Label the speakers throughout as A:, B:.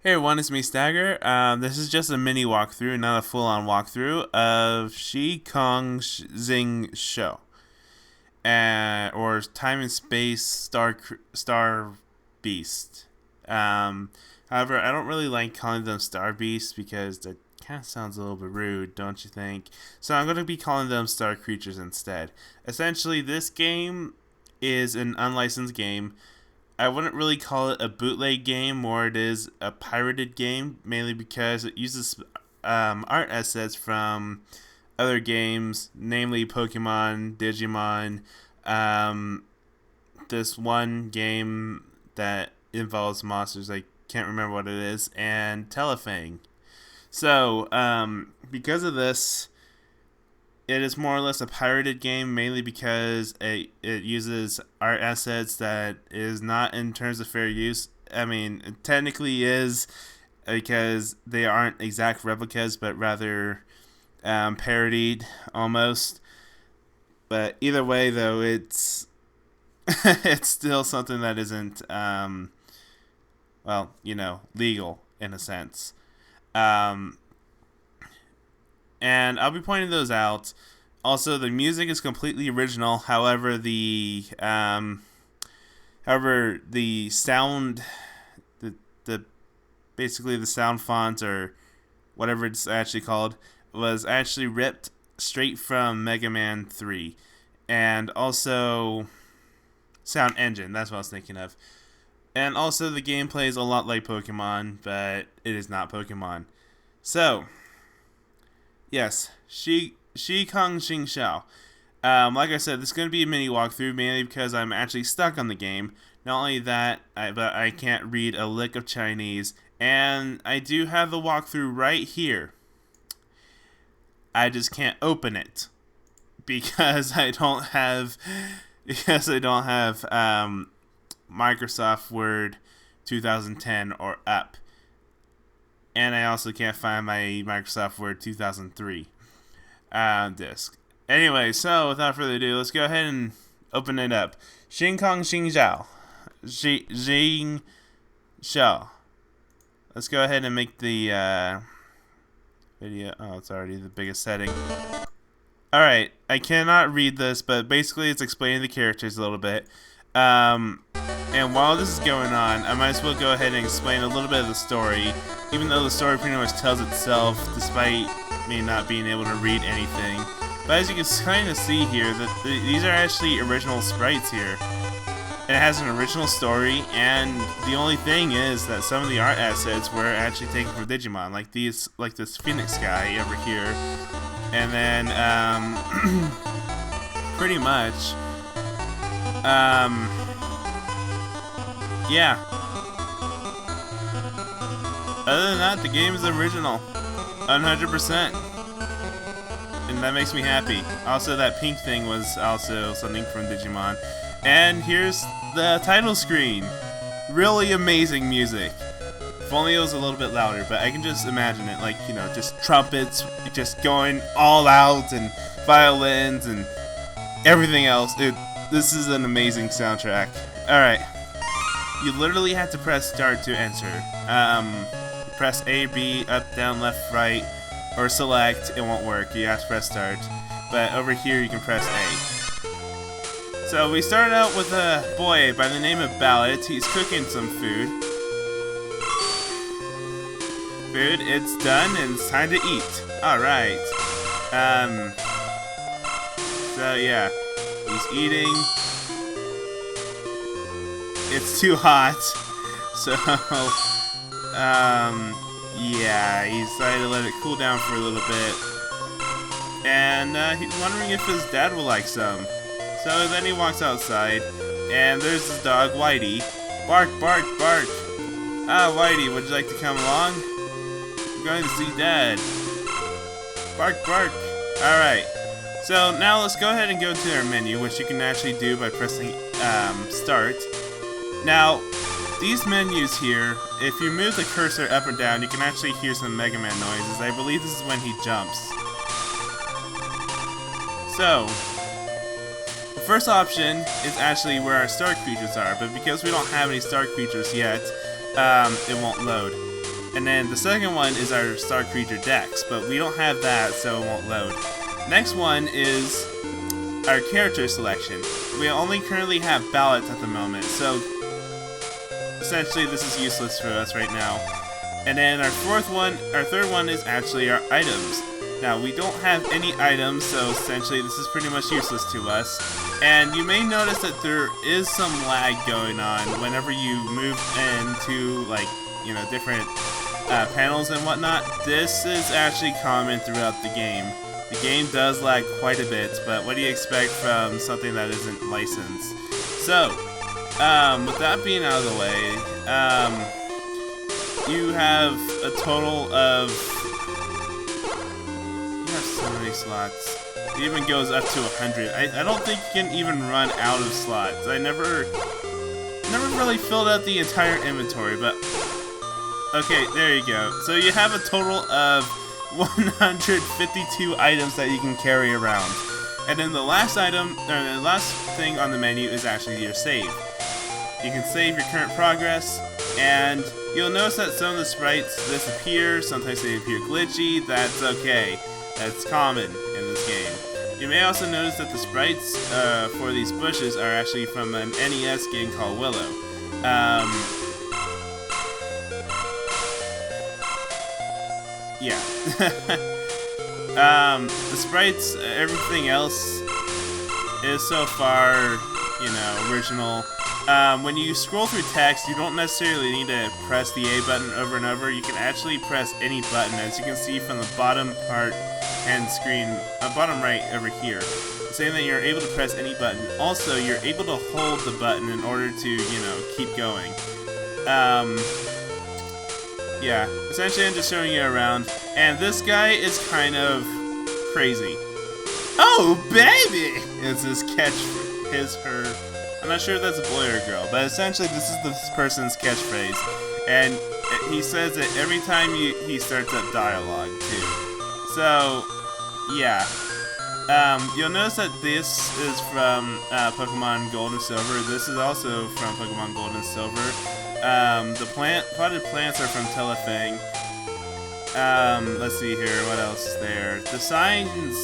A: Hey everyone, it's me Stagger. This is just a mini walkthrough, not a full-on walkthrough of Shi Kong Xing Show, or Time and Space Star Beast. However, I don't really like calling them Star Beasts because that kind of sounds a little bit rude, don't you think? So I'm going to be calling them Star Creatures instead. Essentially, this game is an unlicensed game. I wouldn't really call it a bootleg game, more it is a pirated game, mainly because it uses art assets from other games, namely Pokemon, Digimon, this one game that involves monsters, I can't remember what it is, and Telefang. So, because of this, it is more or less a pirated game, mainly because it uses art assets that is not in terms of fair use. I mean, it technically is because they aren't exact replicas, but rather parodied almost. But either way, though, it's it's still something that isn't, legal in a sense. And I'll be pointing those out. Also, the music is completely original. However, the sound, the basically the sound font or whatever it's actually called was actually ripped straight from Megaman 3, and also sound engine. That's what I was thinking of. And also, the gameplay is a lot like Pokemon, but it is not Pokemon. So, yes, Shi Kong Xing Shou. Like I said, this is going to be a mini walkthrough, mainly because I'm actually stuck on the game. Not only that, but I can't read a lick of Chinese, and I do have the walkthrough right here. I just can't open it because I don't have Microsoft Word 2010 or up. And I also can't find my Microsoft Word 2003 disk. Anyway, so without further ado, let's go ahead and open it up. Shi Kong Xing Shou. Xing Shou. Let's go ahead and make the video. Oh, it's already the biggest setting. Alright, I cannot read this, but basically it's explaining the characters a little bit. And while this is going on, I might as well go ahead and explain a little bit of the story, even though the story pretty much tells itself, despite me not being able to read anything. But as you can kind of see here, that these are actually original sprites here. And it has an original story, and the only thing is that some of the art assets were actually taken from Digimon, like this Phoenix guy over here. And then, pretty much, yeah. Other than that, the game is original. 100%. And that makes me happy. Also, that pink thing was also something from Digimon. And here's the title screen. Really amazing music. If only it was a little bit louder, but I can just imagine it. Like, just trumpets just going all out, and violins, and everything else. This is an amazing soundtrack. Alright. You literally have to press start to enter. Press A, B, up, down, left, right, or select. It won't work. You have to press start. But over here you can press A. So we started out with a boy by the name of Ballot. He's cooking some food. Food, it's done and it's time to eat. Alright. So yeah. He's eating. It's too hot. So, yeah, he decided to let it cool down for a little bit. And he's wondering if his dad will like some. So then he walks outside, and there's his dog, Whitey. Bark, bark, bark. Ah, Whitey, would you like to come along? I'm going to see Dad. Bark, bark. Alright. So now let's go ahead and go to our menu, which you can actually do by pressing start. Now, these menus here, if you move the cursor up or down, you can actually hear some Megaman noises. I believe this is when he jumps. So, the first option is actually where our star creatures are, but because we don't have any star creatures yet, it won't load. And then the second one is our star creature Dex, but we don't have that, so it won't load. Next one is our character selection. We only currently have ballots at the moment, so essentially this is useless for us right now. And then our third one is actually our items. Now, we don't have any items, so essentially this is pretty much useless to us. And you may notice that there is some lag going on whenever you move into, like, you know, different panels and whatnot. This is actually common throughout the game. The game does lag quite a bit, but what do you expect from something that isn't licensed? So, with that being out of the way, you have a total of... You have so many slots. It even goes up to 100. I don't think you can even run out of slots. I never really filled out the entire inventory, but... Okay, there you go. So you have a total of 152 items that you can carry around. And then the last item, or the last thing on the menu is actually your save. You can save your current progress, and you'll notice that some of the sprites disappear, sometimes they appear glitchy. That's okay. That's common in this game. You may also notice that the sprites for these bushes are actually from an NES game called Willow. Yeah. The sprites, everything else is so far, you know, original. When you scroll through text, you don't necessarily need to press the A button over and over. You can actually press any button, as you can see from the bottom part and screen, bottom right over here, saying that you're able to press any button. Also, you're able to hold the button in order to, you know, keep going. Yeah, essentially I'm just showing you around, and this guy is kind of crazy. Oh, baby! It's his her. I'm not sure if that's a boy or a girl, but essentially this is this person's catchphrase, and he says it every time he starts up dialogue too. So, yeah. You'll notice that this is from Pokemon Gold and Silver. This is also from Pokemon Gold and Silver. The potted plants are from Telefang. Let's see here, what else is there? The signs,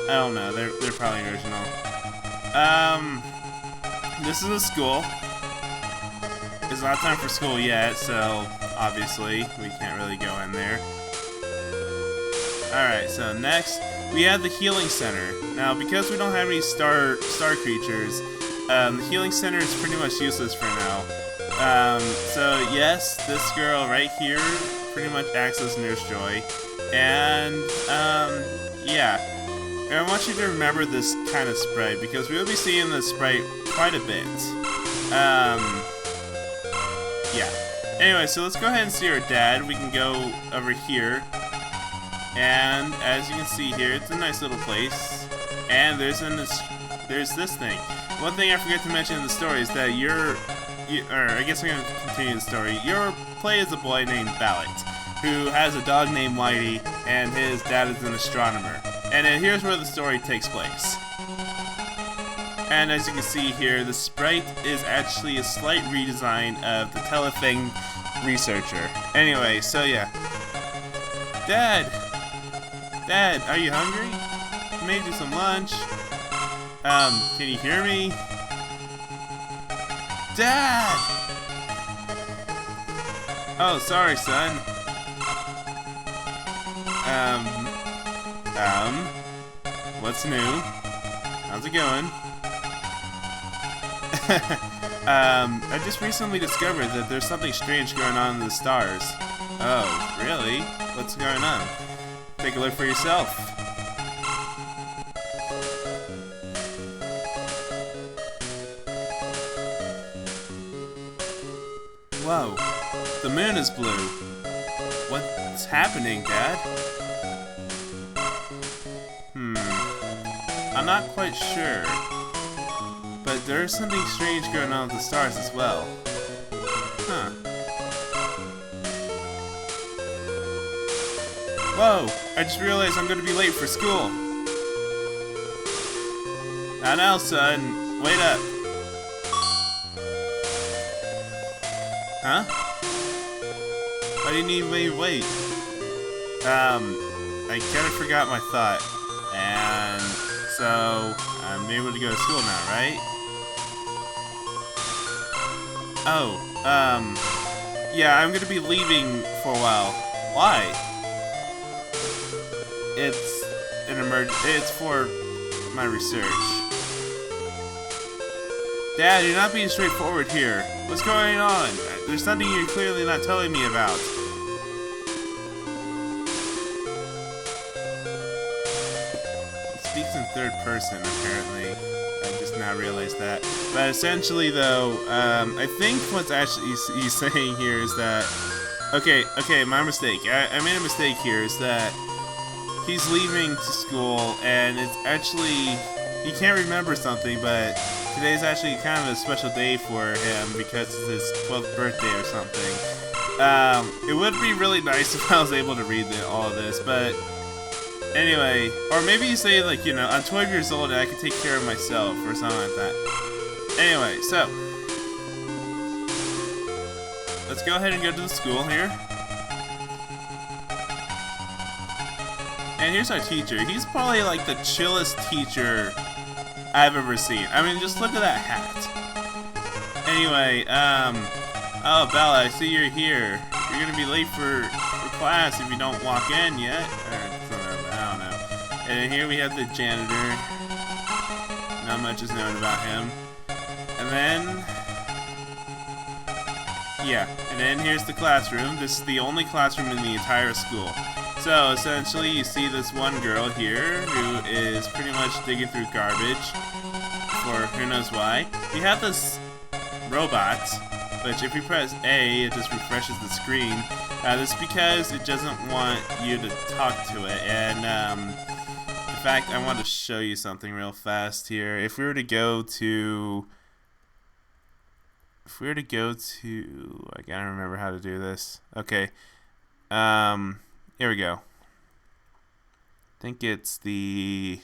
A: I don't know, they're probably original. This is a school. It's not time for school yet, so obviously we can't really go in there. Alright, so next we have the healing center. Now, because we don't have any star creatures, the healing center is pretty much useless for now. So yes, this girl right here pretty much acts as Nurse Joy. And, yeah. And I want you to remember this kind of sprite, because we will be seeing this sprite quite a bit. Yeah. Anyway, so let's go ahead and see our dad. We can go over here. And as you can see here, it's a nice little place. And there's this thing. One thing I forgot to mention in the story is that I guess I'm going to continue the story. You play as a boy named Ballot, who has a dog named Whitey, and his dad is an astronomer. And then here's where the story takes place. And as you can see here, the sprite is actually a slight redesign of the Telefang researcher. Anyway, so yeah. Dad, are you hungry? I made you some lunch. Can you hear me? Dad! Oh, sorry, son. What's new? How's it going? I just recently discovered that there's something strange going on in the stars. Oh, really? What's going on? Take a look for yourself. Whoa, the moon is blue. What's happening, Dad? I'm not quite sure, but there's something strange going on with the stars as well. Huh. Whoa, I just realized I'm gonna be late for school. Not now, son. Wait up. Huh? Why do you need me wait? I kind of forgot my thought. And so, I'm able to go to school now, right? Oh, yeah, I'm gonna be leaving for a while. Why? It's an it's for my research. Dad, you're not being straightforward here. What's going on? There's something you're clearly not telling me about. He speaks in third person, apparently. I just now realized that. But essentially, though, I think what's actually he's saying here is that... Okay, my mistake. I made a mistake here, is that he's leaving to school, and it's actually... He can't remember something, but today's actually kind of a special day for him because it's his 12th birthday or something. It would be really nice if I was able to read all of this, but anyway, or maybe you say like, you know, I'm 12 years old and I can take care of myself or something like that. Anyway, so let's go ahead and go to the school here. And here's our teacher. He's probably like the chillest teacher I've ever seen. I mean, just look at that hat. Anyway, oh, Bella, I see you're here. You're gonna be late for class if you don't walk in yet. Or something, I don't know. And then here we have the janitor. Not much is known about him. And then... yeah, and then here's the classroom. This is the only classroom in the entire school. So, essentially, you see this one girl here who is pretty much digging through garbage for who knows why. We have this robot, which if we press A, it just refreshes the screen. This is because it doesn't want you to talk to it. And, in fact, I want to show you something real fast here. If we were to go to... I gotta remember how to do this. Okay. Here we go. I think it's the...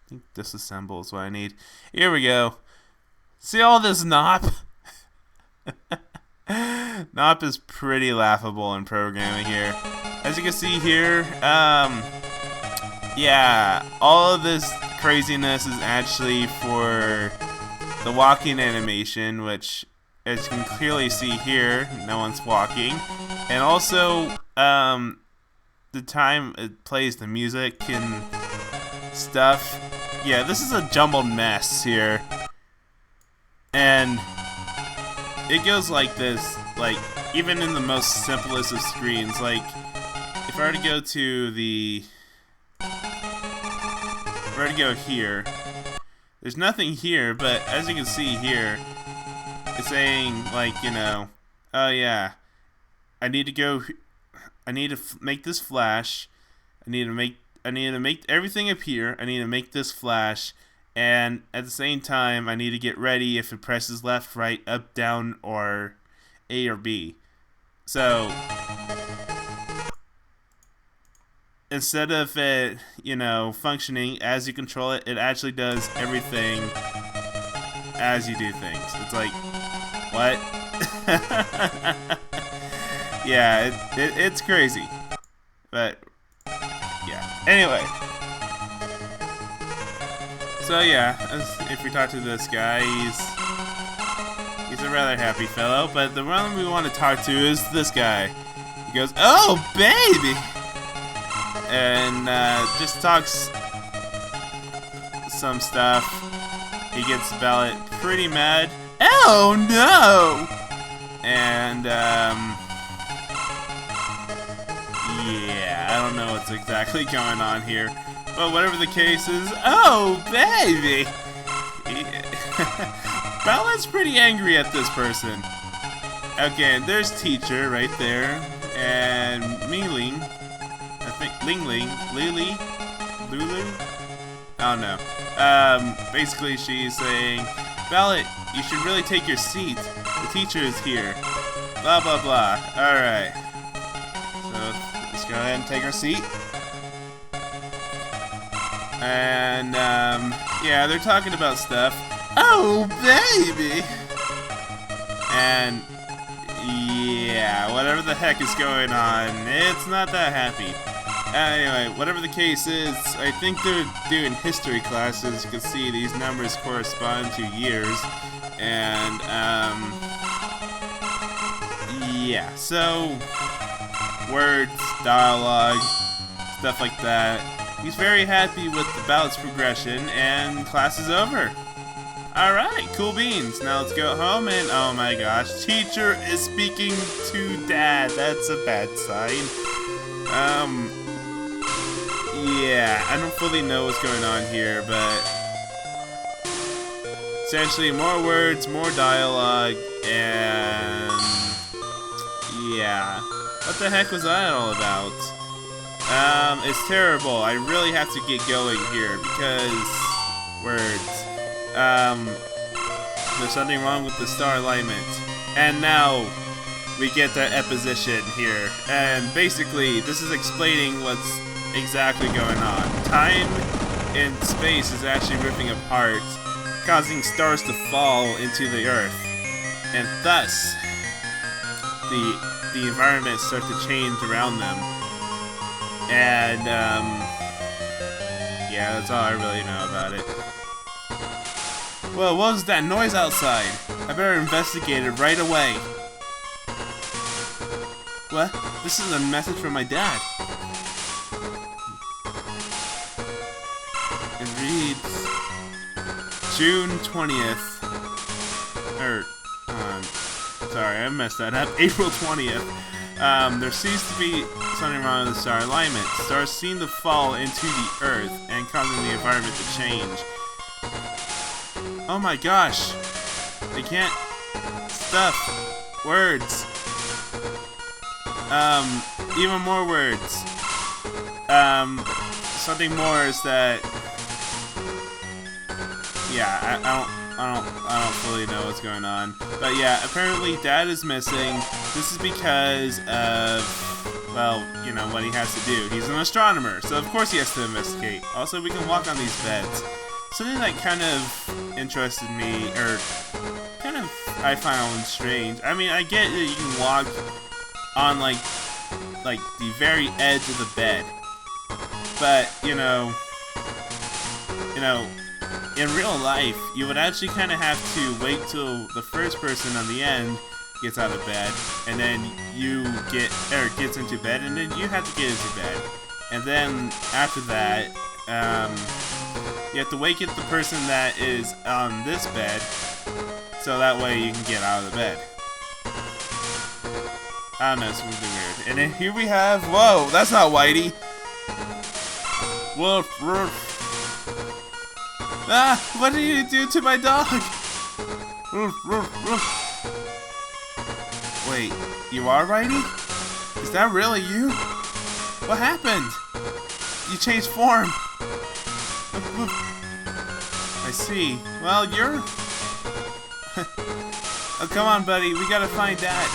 A: I think disassemble is what I need. Here we go. See all this NOP? NOP is pretty laughable in programming here. As you can see here, yeah, all of this craziness is actually for the walking animation, which, as you can clearly see here, no one's walking. And also, the time it plays the music and stuff. Yeah, this is a jumbled mess here. And it goes like this, like, even in the most simplest of screens. Like, if I were to go to the... if I were to go here, there's nothing here, but as you can see here, it's saying, like, you know, oh yeah, I need to make this flash, I need to make everything appear, I need to make this flash, and at the same time, I need to get ready if it presses left, right, up, down, or A or B. So, instead of it, you know, functioning as you control it, it actually does everything as you do things. It's like, what? Yeah, it's crazy. But, yeah. Anyway. So, yeah, if we talk to this guy, he's a rather happy fellow. But the one we want to talk to is this guy. He goes, oh, baby! And just talks some stuff. He gets Ballot pretty mad. Oh no! And yeah, I don't know what's exactly going on here, but whatever the case is, oh baby! Ballot's pretty angry at this person. Okay, and there's teacher right there, and Mingling. I think Lingling, Lulu? I don't know. Basically she's saying, Ballot, you should really take your seat. The teacher is here. Blah, blah, blah. Alright. So, let's go ahead and take our seat. And, yeah, they're talking about stuff. Oh, baby! And, Yeah, whatever the heck is going on, it's not that happy. Anyway, whatever the case is, I think they're doing history classes. You can see these numbers correspond to years. And, yeah, so, words, dialogue, stuff like that. He's very happy with the ballot's progression, and class is over. Alright, cool beans. Now let's go home, and oh my gosh, teacher is speaking to dad. That's a bad sign. Yeah, I don't fully know what's going on here, but essentially more words, more dialogue, and yeah. What the heck was that all about? It's terrible. I really have to get going here because words. There's something wrong with the star alignment. And now we get the exposition here. And basically, this is explaining what's exactly going on. Time and space is actually ripping apart, causing stars to fall into the earth. And thus, the environment starts to change around them. And, yeah, that's all I really know about it. Well, what was that noise outside? I better investigate it right away. What? This is a message from my dad. It reads, June 20th. Sorry, I messed that up. April 20th. There seems to be something wrong with the star alignment. Stars seem to fall into the earth and causing the environment to change. Oh my gosh! They can't stuff words. Even more words. Something more is that. Yeah, I don't fully know what's going on. But yeah, apparently Dad is missing. This is because of, well, you know, what he has to do. He's an astronomer, so of course he has to investigate. Also, we can walk on these beds. Something that kind of interested me, or kind of I found strange. I mean, I get that you can walk on like the very edge of the bed, but you know, in real life, you would actually kind of have to wait till the first person on the end gets out of bed, and then you gets into bed, and then you have to get into bed, and then after that, you have to wake up the person that is on this bed, so that way you can get out of the bed. I don't know, it's really weird. And then here we have, whoa, that's not Whitey. Woof, woof. Ah, what did you do to my dog? Woof, woof, woof. Wait, you are Whitey? Is that really you? What happened? You changed form. I see. Well, you're... Oh, come on, buddy. We gotta find Dad.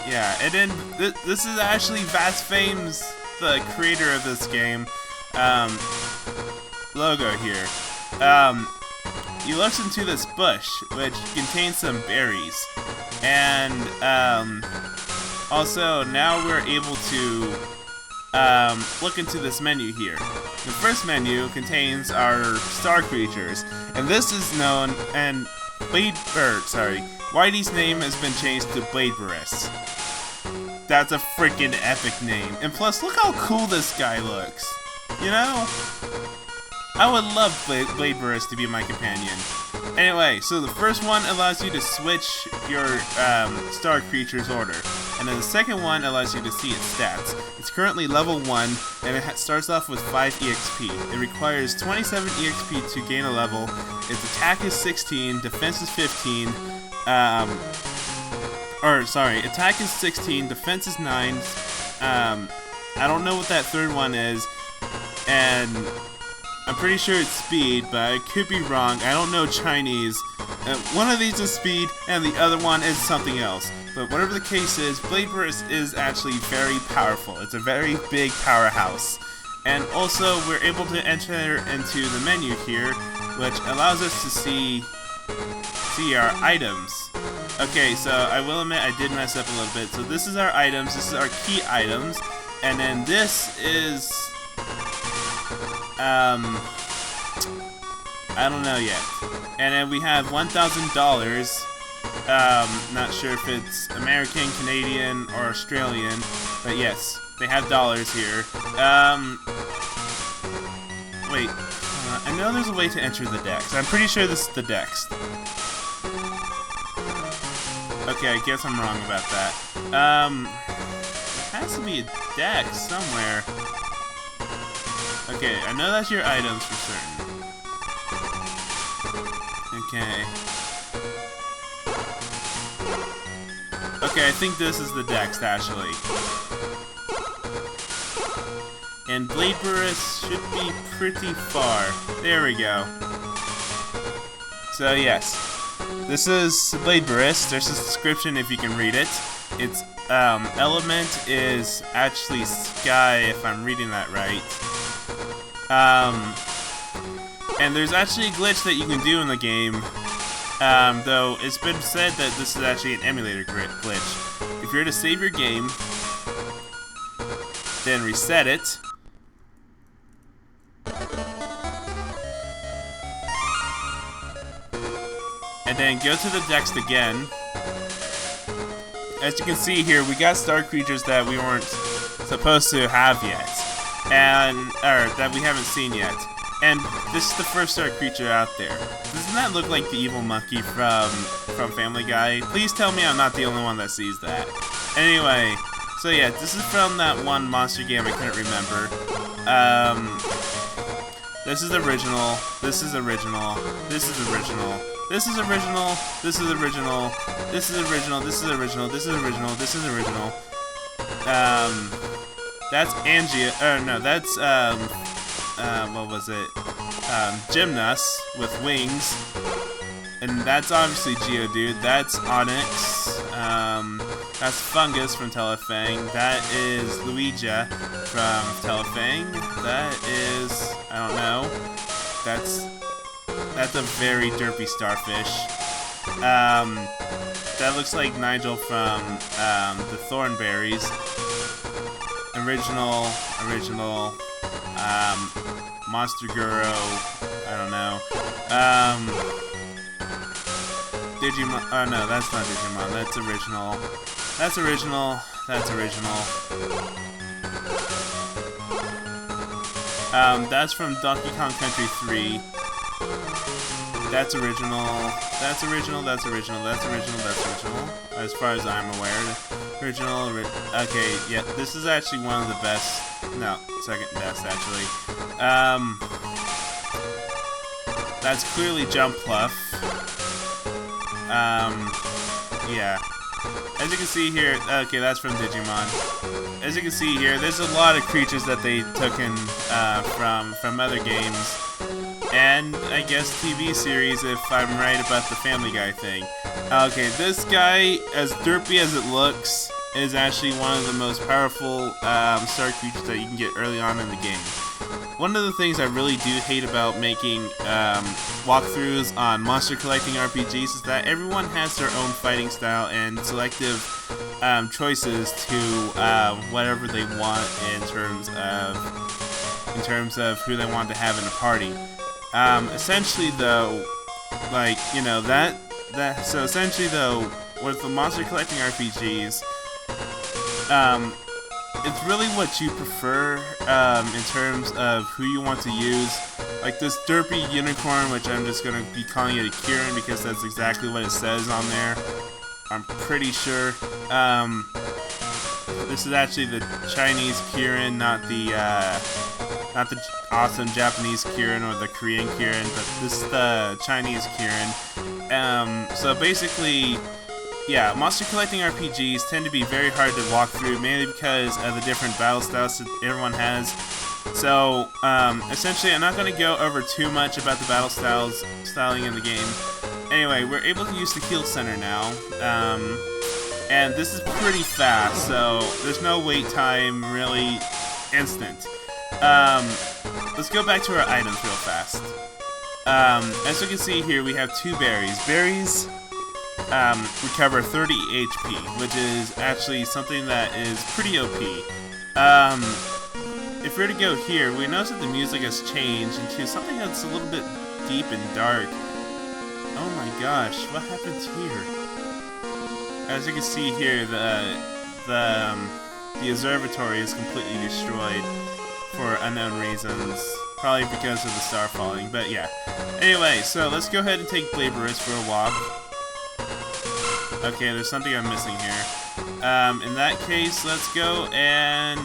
A: Yeah. And then this is actually Vast Fame's, the creator of this game, logo here. He looks into this bush, which contains some berries. And, also, now we're able to, look into this menu here. The first menu contains our star creatures, and this is known, and Whitey's name has been changed to Bladeburus. That's a freaking epic name. And plus, look how cool this guy looks. You know? I would love Bladeburus to be my companion. Anyway, so the first one allows you to switch your star creature's order. And then the second one allows you to see its stats. It's currently level 1, and it starts off with 5 EXP. It requires 27 EXP to gain a level. Its attack is 16, defense is 15, attack is 16, defense is 9, I don't know what that third one is, and I'm pretty sure it's speed, but I could be wrong. I don't know Chinese. One of these is speed, and the other one is something else. But whatever the case is, Bladeburus is actually very powerful. It's a very big powerhouse. And also, we're able to enter into the menu here, which allows us to see our items. Okay, so I will admit I did mess up a little bit. So this is our items. This is our key items. And then this is... I don't know yet. And then we have $1,000. Not sure if it's American, Canadian, or Australian. But yes, they have dollars here. Wait. I know there's a way to enter the dex. I'm pretty sure this is the dex. Okay, I guess I'm wrong about that. There has to be a dex somewhere. Okay, I know that's your items for certain. Okay. Okay, I think this is the dex, actually. And Blade Burris should be pretty far. There we go. So yes, this is Blade Burris. There's a description if you can read it. Its element is actually sky, if I'm reading that right. And there's actually a glitch that you can do in the game. Though it's been said that this is actually an emulator glitch. If you're to save your game, then reset it. And then go to the dex again. As you can see here, we got star creatures that we weren't supposed to have yet. Or that we haven't seen yet. And this is the first star creature out there. Doesn't that look like the evil monkey from Family Guy? Please tell me I'm not the only one that sees that. Anyway, so yeah, this is from that one monster game I couldn't remember. This is original. This is original. This is original. This is original. This is original. This is original. This is original. This is original. This is original. That's Angia. No, that's what was it? Gymnast with wings. And that's obviously Geodude. That's Onyx. That's Fungus from Telefang. That is Luigi from Telefang. That is, I don't know. That's a very derpy starfish. That looks like Nigel from the Thornberries. Original, Monster Guru, I don't know. Digimon, oh no, that's not Digimon, that's original. That's original, that's original. That's from Donkey Kong Country 3. That's original, that's original, that's original, that's original, that's original. As far as I'm aware. Original, okay, yeah, this is actually one of the best, no, second best actually. That's clearly Jumpluff. Yeah. As you can see here, okay, that's from Digimon. As you can see here, there's a lot of creatures that they took in from other games. And I guess TV series, if I'm right about the Family Guy thing. Okay, this guy, as derpy as it looks, is actually one of the most powerful star creatures that you can get early on in the game. One of the things I really do hate about making walkthroughs on monster collecting RPGs is that everyone has their own fighting style and selective choices to whatever they want in terms of who they want to have in a party. Essentially, though, like, you know, so essentially, though, with the monster collecting RPGs, it's really what you prefer in terms of who you want to use. Like this derpy unicorn, which I'm just going to be calling it a Kieran because that's exactly what it says on there. I'm pretty sure. This is actually the Chinese Kieran, not the awesome Japanese Kieran or the Korean Kieran, but this is the Chinese Kieran. So basically, yeah, monster collecting RPGs tend to be very hard to walk through, mainly because of the different battle styles that everyone has. So, essentially, I'm not going to go over too much about the battle styling in the game. Anyway, we're able to use the heal center now, and this is pretty fast, so there's no wait time, really instant. Let's go back to our items real fast. As you can see here, we have two berries. Berries recover 30 HP, which is actually something that is pretty OP. If we were to go here, we notice that the music has changed into something that's a little bit deep and dark. Oh my gosh, what happens here? As you can see here, the observatory is completely destroyed for unknown reasons. Probably because of the star falling, but yeah. Anyway, so let's go ahead and take Blaberus for a walk. Okay, there's something I'm missing here. In that case, let's go and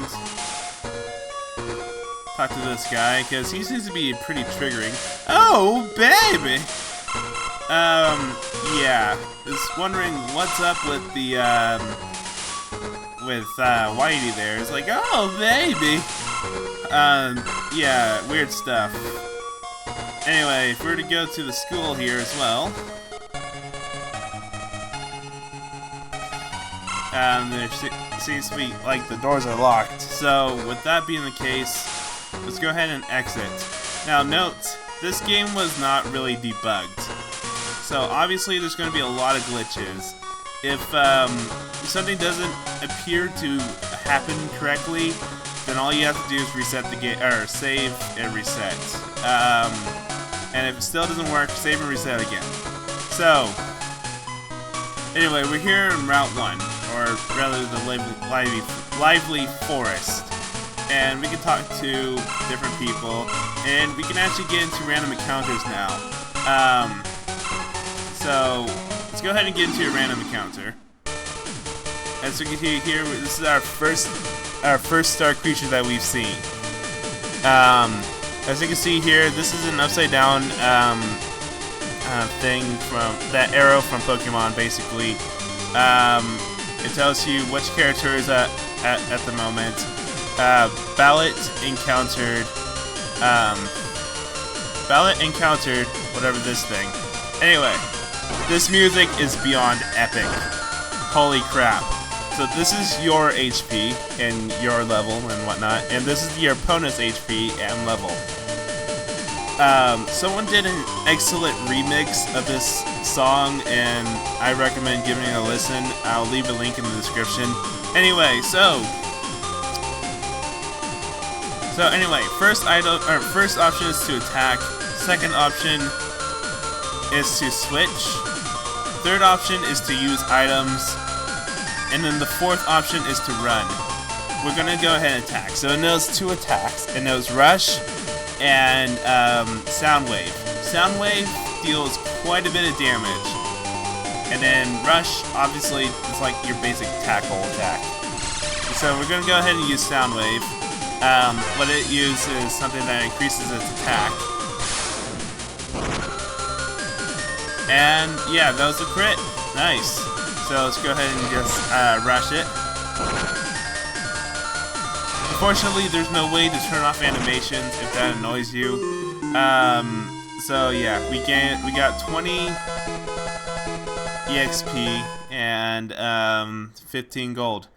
A: talk to this guy, because he seems to be pretty triggering. Oh, baby! Yeah. Just wondering what's up with the, Whitey there. It's like, oh, baby! Yeah, weird stuff. Anyway, if we were to go to the school here as well, there seems to be, like, the doors are locked. So, with that being the case, let's go ahead and exit. Now, note, this game was not really debugged. So, obviously, there's going to be a lot of glitches. If something doesn't appear to happen correctly, then all you have to do is reset the game, or save and reset. And if it still doesn't work, save and reset again. So, anyway, we're here in Route 1, or rather the lively forest. And we can talk to different people, and we can actually get into random encounters now. So, let's go ahead and get into a random encounter. As you can see here, this is our first star creature that we've seen. As you can see here, this is an upside down thing from that arrow from Pokemon. Basically, it tells you which character is at the moment. Ballot encountered whatever this thing. Anyway, this music is beyond epic. Holy crap. So this is your HP and your level and whatnot, and this is your opponent's HP and level. Someone did an excellent remix of this song, and I recommend giving it a listen. I'll leave a link in the description. Anyway, so anyway, first option is to attack. Second option is to switch. Third option is to use items. And then the fourth option is to run. We're gonna go ahead and attack. So it knows two attacks. It knows Rush and Sound Wave. Sound Wave deals quite a bit of damage. And then Rush, obviously, is like your basic tackle attack. So we're gonna go ahead and use Sound Wave. What it uses is something that increases its attack. And yeah, that was a crit. Nice. So let's go ahead and just rush it. Unfortunately, there's no way to turn off animations if that annoys you. So yeah, we got 20 EXP and 15 gold,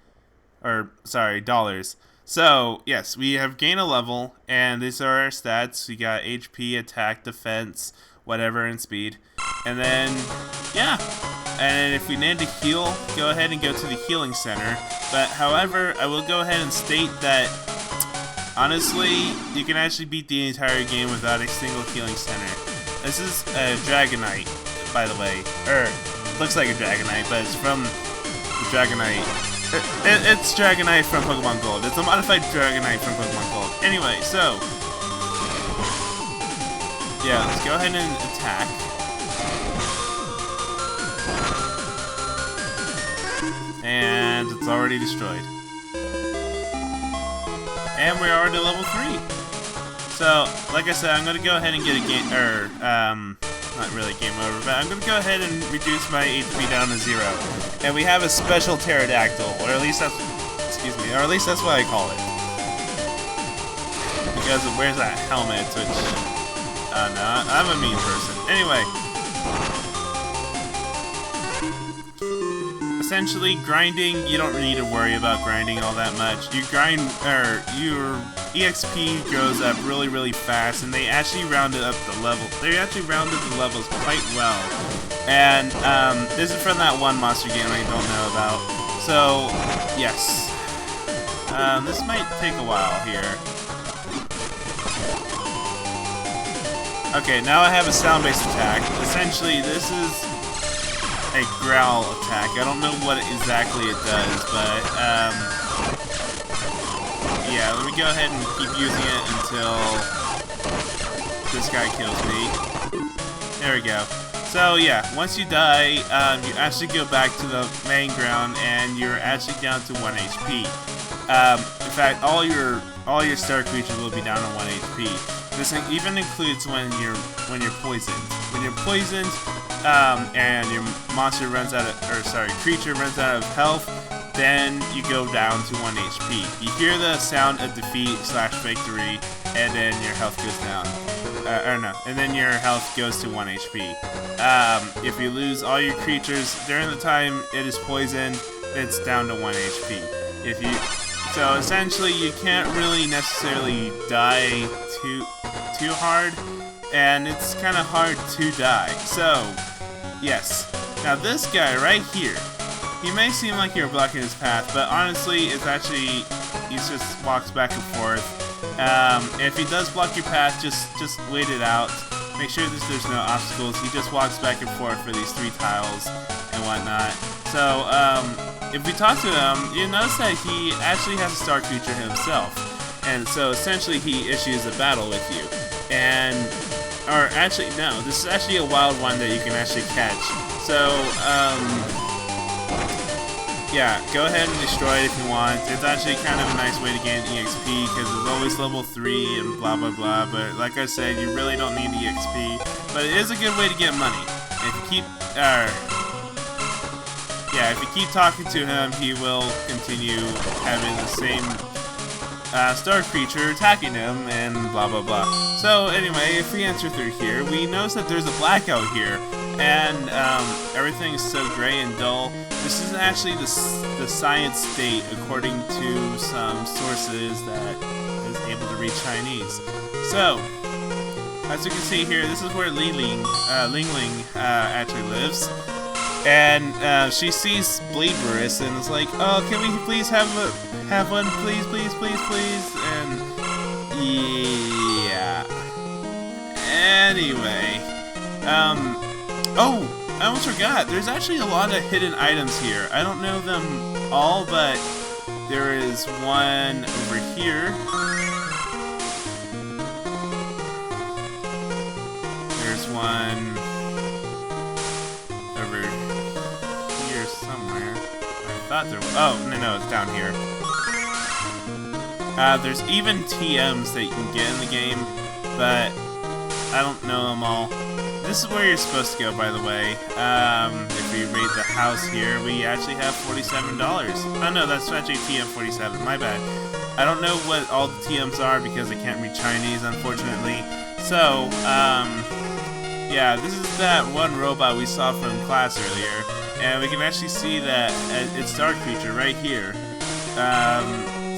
A: or sorry, dollars. So yes, we have gained a level, and these are our stats. We got HP, attack, defense, whatever, and speed. And then yeah. And if we need to heal, go ahead and go to the healing center. But however, I will go ahead and state that honestly, you can actually beat the entire game without a single healing center. This is a Dragonite, by the way. Looks like a Dragonite, but it's from the Dragonite. It's Dragonite from Pokemon Gold. It's a modified Dragonite from Pokemon Gold. Anyway, so yeah, let's go ahead and attack. And it's already destroyed. And we're already level 3. So, like I said, I'm going to go ahead and get a game, not really game over, but I'm going to go ahead and reduce my HP down to 0. And we have a special pterodactyl, or at least that's what I call it. Because it wears that helmet, which, no, I'm a mean person. Anyway. Essentially, grinding, you don't need to worry about grinding all that much. You grind, or you're EXP grows up really, really fast, and they actually rounded up the level. They actually rounded the levels quite well. And this is from that one monster game I don't know about. So yes, this might take a while here. Okay, now I have a sound-based attack. Essentially, this is a growl attack. I don't know what exactly it does, but yeah, let me go ahead and keep using it until this guy kills me. There we go. So yeah, once you die, you actually go back to the main ground, and you're actually down to 1 HP. In fact, all your star creatures will be down to 1 HP. This even includes when you're poisoned. When you're poisoned, and your monster runs out of, or sorry, creature runs out of health, then you go down to 1 HP. You hear the sound of defeat / victory, and then your health goes down. Or no, and then your health goes to 1 HP. If you lose all your creatures during the time it is poisoned, it's down to 1 HP. So essentially, you can't really necessarily die too hard, and it's kind of hard to die. So yes, now this guy right here, he may seem like you're blocking his path, but honestly, it's actually he just walks back and forth. If he does block your path, just wait it out. Make sure that there's no obstacles. He just walks back and forth for these 3 tiles and whatnot. So if we talk to him, you notice that he actually has a star creature himself, and so essentially he issues a battle with you. And or actually no, this is actually a wild one that you can actually catch. So yeah, go ahead and destroy it if you want. It's actually kind of a nice way to gain EXP because it's always level 3 and blah blah blah. But like I said, you really don't need EXP. But it is a good way to get money. If you keep if you keep talking to him, he will continue having the same star creature attacking him and blah blah blah. So anyway, if we enter through here, we notice that there's a blackout here, and everything is so gray and dull. This is actually the science state according to some sources that is able to read Chinese. So as you can see here, this is where Ling Ling actually lives. And she sees Bleedburst and is like, "Oh, can we please have one, please, please, please, please?" And yeah. Anyway, oh, I almost forgot. There's actually a lot of hidden items here. I don't know them all, but there is one over here. There's one over here somewhere. I thought there was. Oh, no, it's down here. There's even TMs that you can get in the game, but I don't know them all. This is where you're supposed to go, by the way. If we read the house here, we actually have $47. Oh no, that's actually TM47, my bad. I don't know what all the TMs are because I can't read Chinese, unfortunately. So, yeah, this is that one robot we saw from class earlier, and we can actually see that it's Star Creature right here.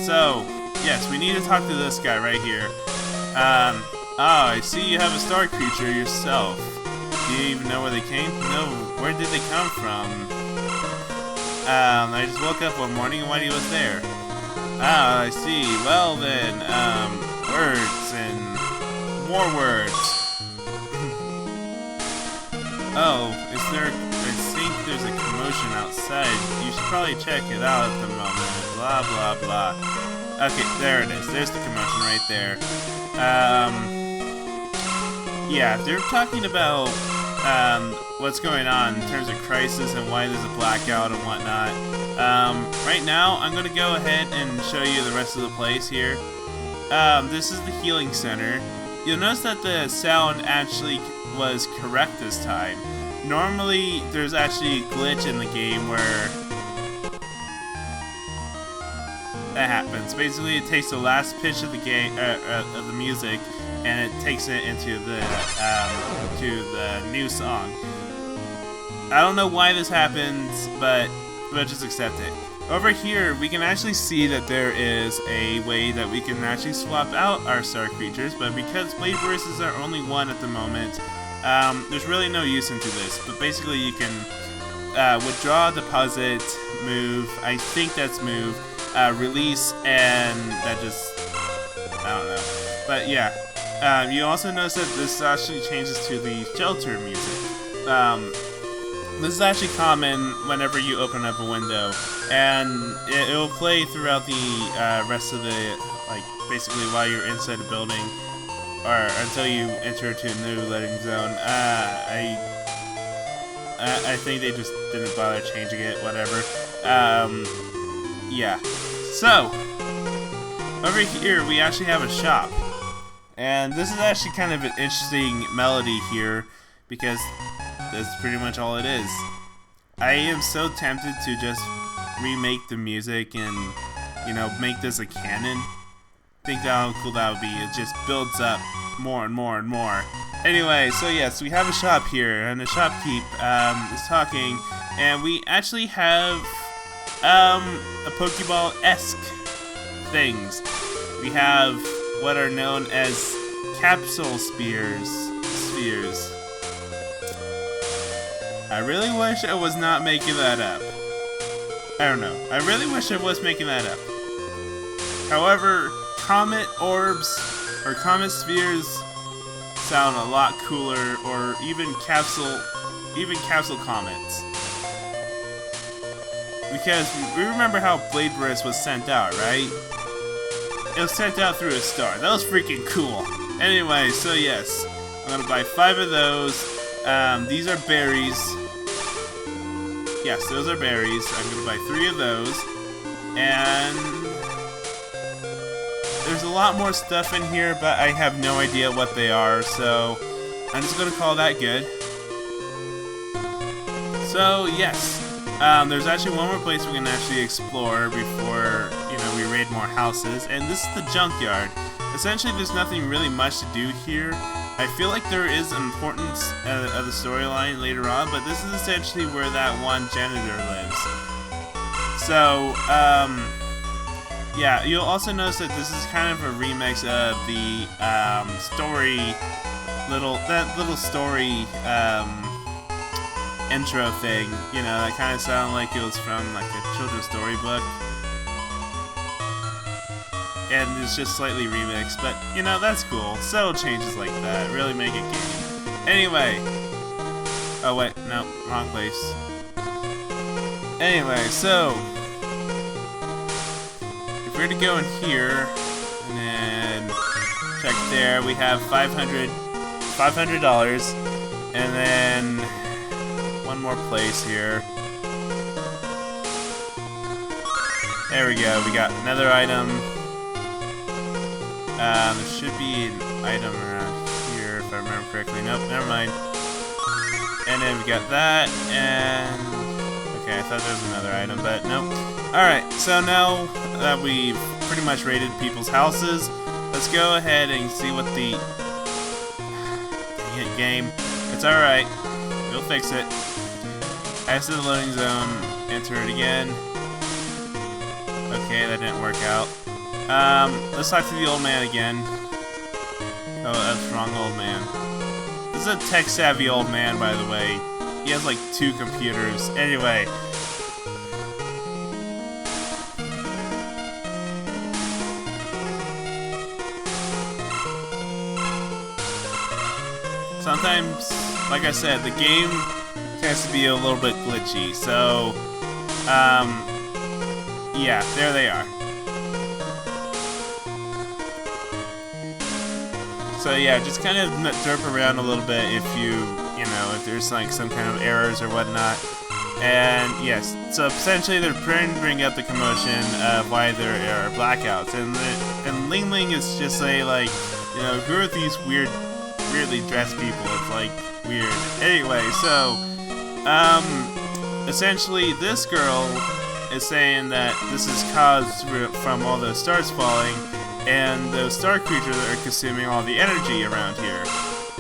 A: So, yes, we need to talk to this guy right here. Oh, I see you have a Star Creature yourself. Do you even know where they came from? No, where did they come from? I just woke up one morning and Whitey was there. Ah, I see. Well then, words and more words. Oh, is there, I think there's a commotion outside. You should probably check it out at the moment. Blah, blah, blah. Okay, there it is. There's the commotion right there. Yeah, they're talking about what's going on in terms of crisis and why there's a blackout and whatnot. Right now, I'm going to go ahead and show you the rest of the place here. This is the healing center. You'll notice that the sound actually was correct this time. Normally, there's actually a glitch in the game where that happens. Basically, it takes the last pitch of the game of the music, and it takes it into the to the new song. I don't know why this happens, but just accept it. over here, we can actually see that there is a way that we can actually swap out our star creatures, but because Blade Burst is our only one at the moment, there's really no use into this. But basically, you can withdraw, deposit, move. I think that's move, release, and that just, I don't know. But yeah, you also notice that this actually changes to the shelter music. This is actually common whenever you open up a window, and it'll play throughout the rest of the, like, basically while you're inside the building, or until you enter to a new loading zone. I think they just didn't bother changing it, whatever. Yeah. So, over here we actually have a shop, and this is actually kind of an interesting melody here, because that's pretty much all it is. I am so tempted to just remake the music and, you know, make this a canon. Think how cool that would be. It just builds up more and more and more. Anyway, so yes, we have a shop here, and the shopkeep is talking, and we actually have a Pokeball-esque things. We have what are known as capsule spheres. I really wish I was not making that up. I don't know. I really wish I was making that up. However, comet orbs or comet spheres sound a lot cooler, or even capsule comets. Because we remember how Blade Burst was sent out, right? It was sent out through a star. That was freaking cool. Anyway, so yes, I'm gonna buy 5 of those. These are berries. Yes, those are berries. I'm gonna buy 3 of those. And there's a lot more stuff in here, but I have no idea what they are, so I'm just gonna call that good. So, yes. There's actually one more place we can actually explore before, you know, we raid more houses, and this is the junkyard. Essentially, there's nothing really much to do here. I feel like there is importance of the storyline later on, but this is essentially where that one janitor lives. So, yeah, you'll also notice that this is kind of a remix of the little story intro thing. You know, that kind of sounded like it was from like a children's storybook. And it's just slightly remixed, but, you know, that's cool. Subtle changes like that really make it game. Anyway. Oh, wait. No. Wrong place. Anyway, so if we're to go in here, and then check there, we have $500, and then one more place here. There we go. We got another item. There should be an item around here, if I remember correctly. Nope, never mind. And then we got that, and okay, I thought there was another item, but nope. Alright, so now that we've pretty much raided people's houses, let's go ahead and see what the... Dang it, game. It's alright. We'll fix it. Exit the loading zone. Enter it again. Okay, that didn't work out. Let's talk to the old man again. Oh, that's wrong old man. This is a tech-savvy old man, by the way. He has like 2 computers. Anyway. Sometimes, like I said, the game tends to be a little bit glitchy. So, yeah, there they are. So yeah, just kind of derp around a little bit if if there's like some kind of errors or whatnot. And yes, so essentially they're trying to bring up the commotion of why there are blackouts. And Ling Ling is just like, you know, who are these weirdly dressed people? It's like weird. Anyway, so essentially this girl is saying that this is caused from all those stars falling, and those star creatures are consuming all the energy around here.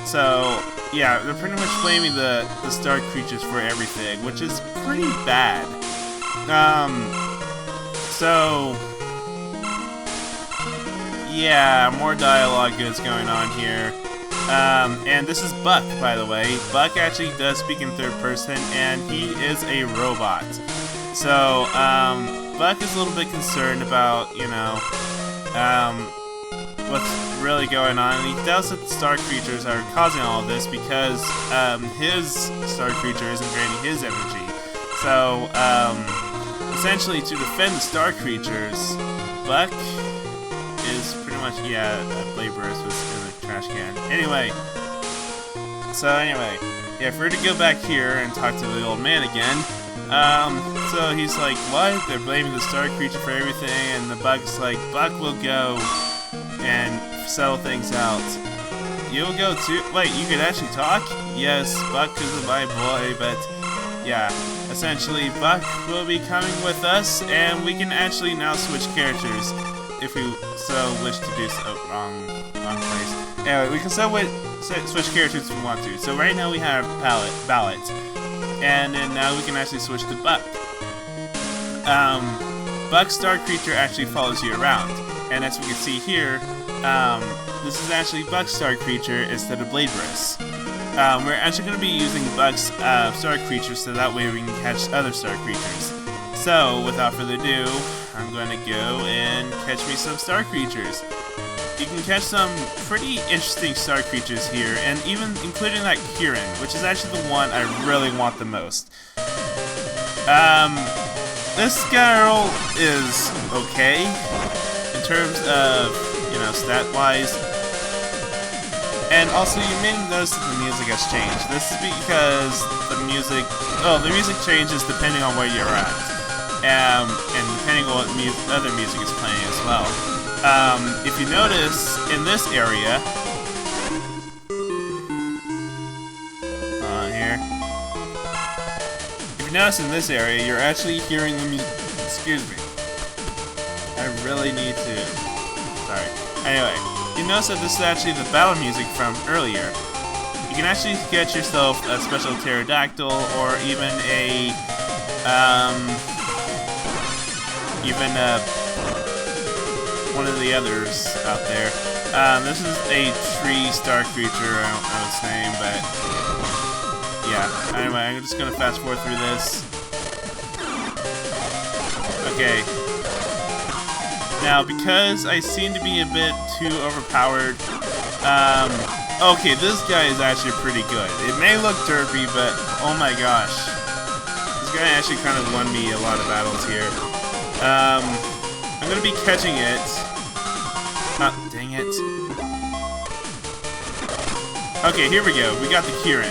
A: So, yeah, they're pretty much blaming the star creatures for everything, which is pretty bad. So, yeah, more dialogue is going on here. And this is Buck, by the way. Buck actually does speak in third person, and he is a robot. So, Buck is a little bit concerned about, you know, what's really going on. And he doubts that the star creatures are causing all of this because, his star creature isn't draining his energy. So, essentially, to defend the star creatures, Buck is pretty much, yeah, Blade Burst was in the trash can. Anyway, yeah, if we're to go back here and talk to the old man again, so he's like, what? They're blaming the star creature for everything, and the Buck's like, Buck will go and settle things out. You'll go too? Wait, you can actually talk? Yes, Buck is my boy, but yeah, essentially Buck will be coming with us, and we can actually now switch characters if we so wish to do so. Oh, wrong place. Anyway, we can switch characters if we want to. So right now we have Ballot, and then now we can actually switch to Buck. Buck's star creature actually follows you around, and as we can see here, this is actually Buck's star creature instead of Blade Burst. We're actually going to be using Buck's star creature so that way we can catch other star creatures. So, without further ado, I'm going to go and catch me some star creatures. You can catch some pretty interesting star creatures here, and even including that Kirin, which is actually the one I really want the most. This girl is okay in terms of, you know, stat-wise. And also, you may notice that the music has changed. This is because the music changes depending on where you're at. And depending on what other music is playing as well. If you notice, in this area... here. If you notice in this area, you're actually hearing the music... Excuse me. I really need to... Sorry. Anyway, you notice that this is actually the battle music from earlier. You can actually get yourself a special pterodactyl, or even a... one of the others out there. This is a tree star creature, I don't know its name, but yeah. Anyway, I'm just gonna fast forward through this. Okay. Now, because I seem to be a bit too overpowered, okay, this guy is actually pretty good. It may look derpy, but oh my gosh. This guy actually kind of won me a lot of battles here. I'm gonna be catching it. Oh, dang it. Okay, here we go. We got the Kirin.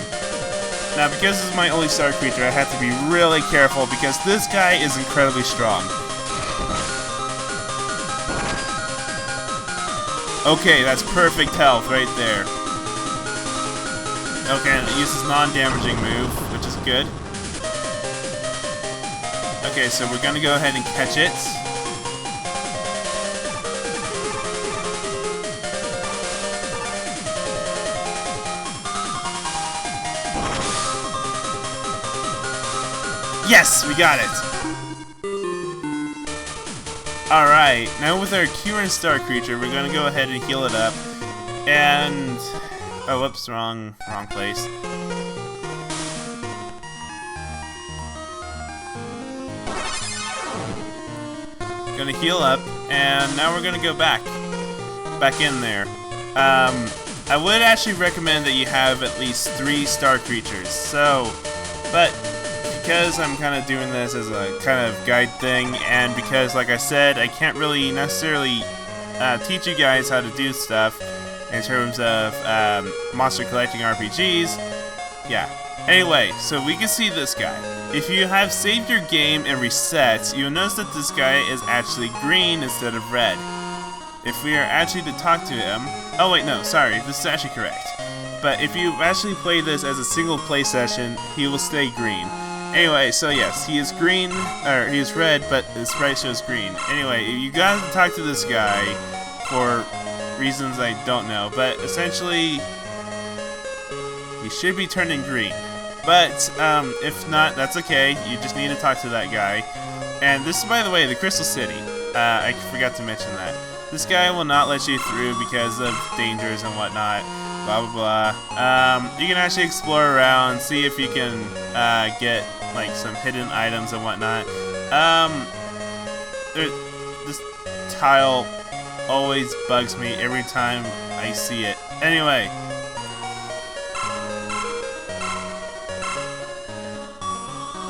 A: Now, because this is my only star creature, I have to be really careful because this guy is incredibly strong. Okay, that's perfect health right there. Okay, and it uses non-damaging move, which is good. Okay, so we're gonna go ahead and catch it. Yes, we got it! Alright, now with our Kirin star creature, we're gonna go ahead and heal it up. And... oh, whoops, wrong place. Gonna heal up, and now we're gonna go back in there. I would actually recommend that you have at least 3 star creatures. So, but because I'm kind of doing this as a kind of guide thing, and because, like I said, I can't really necessarily teach you guys how to do stuff in terms of monster collecting RPGs. Yeah. Anyway, so we can see this guy. If you have saved your game and reset, you'll notice that this guy is actually green instead of red. If we are actually to talk to him... oh wait, no, sorry, this is actually correct. But if you actually play this as a single play session, he will stay green. Anyway, so yes, he is green, or he is red, but the sprite shows green. Anyway, you gotta talk to this guy for reasons I don't know, but essentially, he should be turning green. But, if not, that's okay, you just need to talk to that guy. And this is, by the way, the Crystal City. I forgot to mention that. This guy will not let you through because of dangers and whatnot. Blah, blah, blah. You can actually explore around, see if you can get like some hidden items and whatnot. This tile always bugs me every time I see it. Anyway.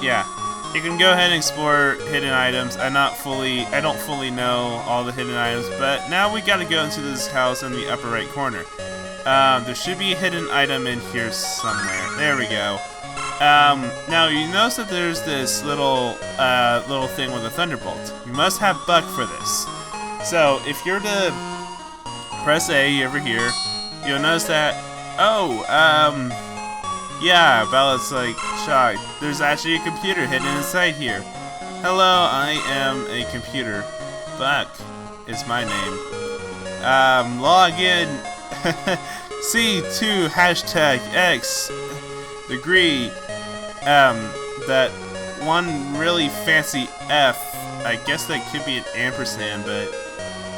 A: Yeah. You can go ahead and explore hidden items. I don't fully know all the hidden items, but now we gotta go into this house in the upper right corner. There should be a hidden item in here somewhere. There we go. Now you notice that there's this little thing with a thunderbolt. You must have Buck for this. So if you're to press A over here, you'll notice that. Yeah, Bella's like shocked. There's actually a computer hidden inside here. Hello, I am a computer. Buck is my name. Log in. C2 #X degree. That one really fancy F. I guess that could be an ampersand, but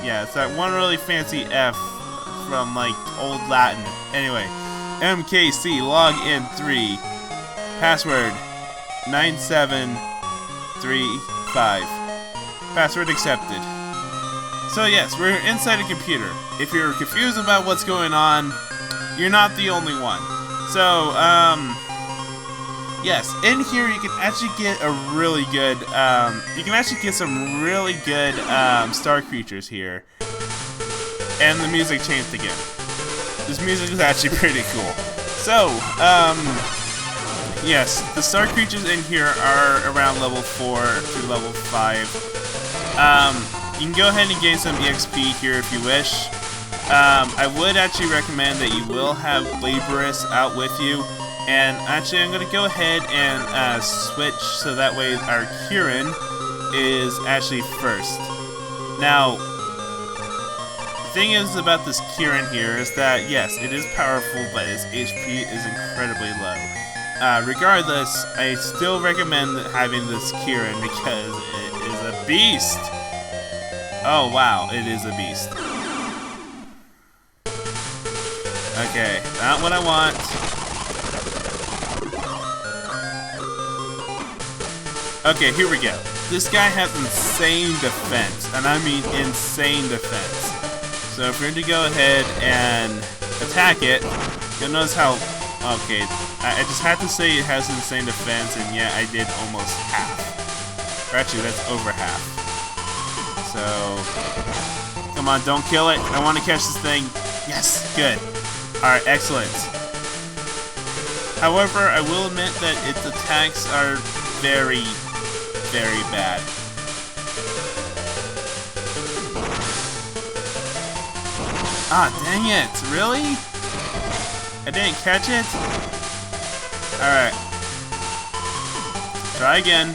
A: yeah, it's that one really fancy F from like old Latin. Anyway. MKC login 3 password 9735 password accepted. So yes, we're inside a computer. If you're confused about what's going on, you're not the only one. So yes, in here you can actually get a really good some really good star creatures here. And the music changed again. This music is actually pretty cool. So, yes, the star creatures in here are around level 4 through level 5. You can go ahead and gain some EXP here if you wish. I would actually recommend that you will have Laborous out with you. And actually, I'm going to go ahead and switch so that way our Kieran is actually first. Now, thing is about this Kieran here is that yes, it is powerful, but its HP is incredibly low. Regardless, I still recommend having this Kieran because it is a beast. Oh wow, it is a beast. Okay, not what I want. Okay, here we go. This guy has insane defense, and I mean insane defense. So if you're to go ahead and attack it, you'll notice how, okay, I just have to say it has insane defense, and yeah, I did almost half. Or actually, that's over half. So, come on, don't kill it. I want to catch this thing. Yes, good. Alright, excellent. However, I will admit that its attacks are very, very bad. Ah, dang it. Really? I didn't catch it? Alright. Try again.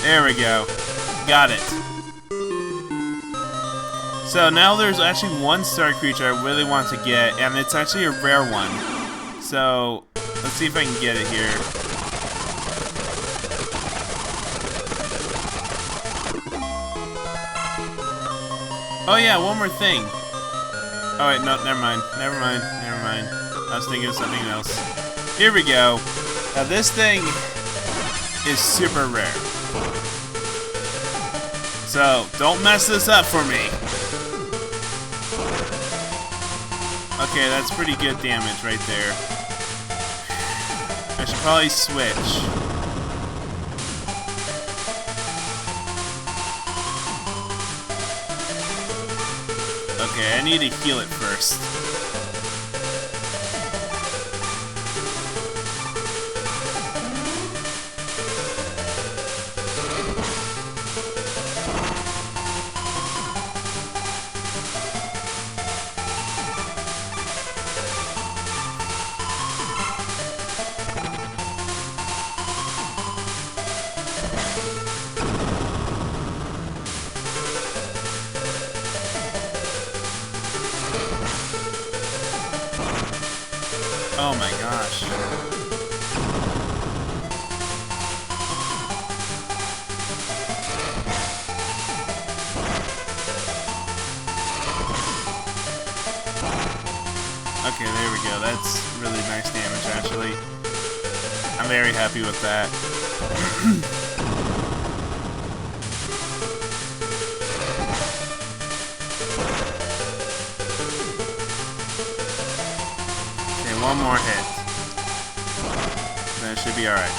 A: There we go. Got it. So now there's actually one star creature I really want to get, and it's actually a rare one. So let's see if I can get it here. Oh yeah, one more thing. Oh wait, no, never mind. Never mind. I was thinking of something else. Here we go. Now this thing is super rare. So, don't mess this up for me. Okay, that's pretty good damage right there. I should probably switch. Okay, I need to heal it first. Oh my gosh. Okay, there we go. That's really nice damage, actually. I'm very happy with that. Okay, one more hit. Then it should be alright.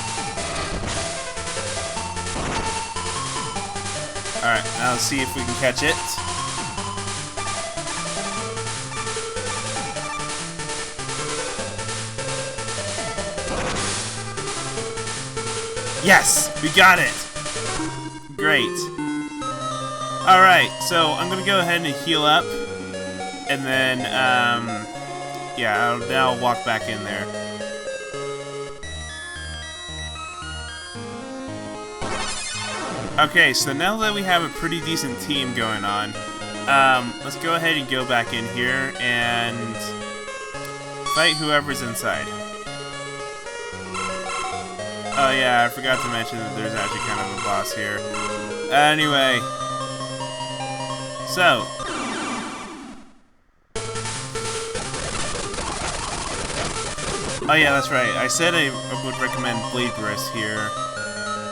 A: Alright, now let's see if we can catch it. Yes! We got it! Great. Alright, so I'm gonna go ahead and heal up. And then, yeah, I'll walk back in there. Okay, so now that we have a pretty decent team going on, let's go ahead and go back in here and fight whoever's inside. Oh yeah, I forgot to mention that there's actually kind of a boss here. Anyway, so oh yeah, that's right. I said I would recommend Blade Burst here.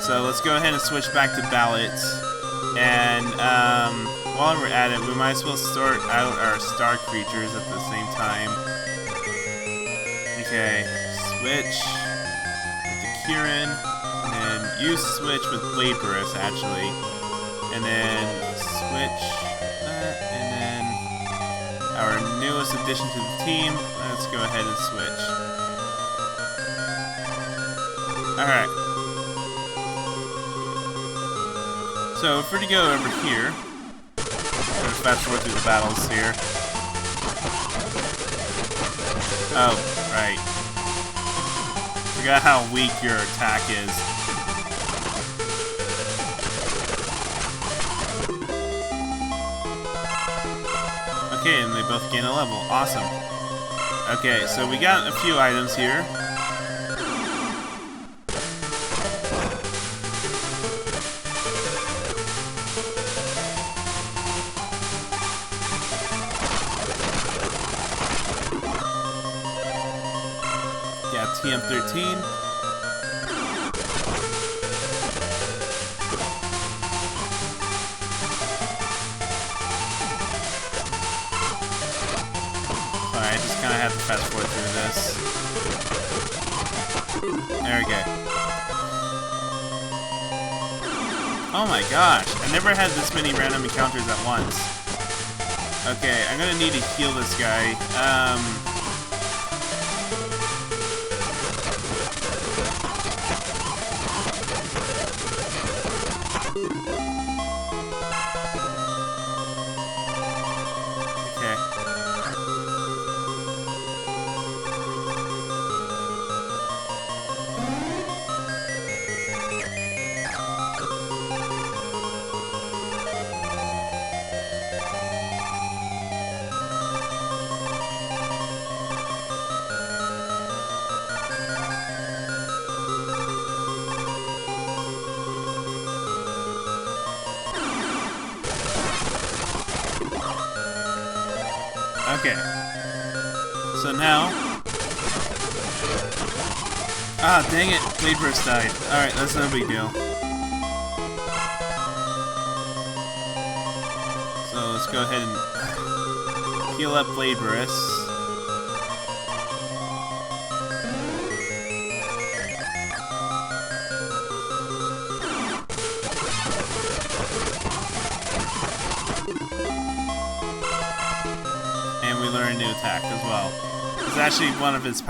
A: So let's go ahead and switch back to ballots. And while we're at it, we might as well sort out our star creatures at the same time. Okay, switch. Kieran, and then you switch with Blade Burst, actually, and then switch that, and then our newest addition to the team, let's go ahead and switch. Alright. So, if we're to go over here, I'm gonna fast forward through the battles here. Oh, right. Forgot how weak your attack is. Okay, and they both gain a level. Awesome. Okay, so we got a few items here. TM13. Sorry, I just kind of have to fast forward through this. There we go. Oh my gosh, I never had this many random encounters at once. Okay, I'm gonna need to heal this guy. Okay. So now... Ah, dang it! Blade Burst died. Alright, that's no big deal. So let's go ahead and heal up Blade Burst. Learn a new attack as well. It's actually one of his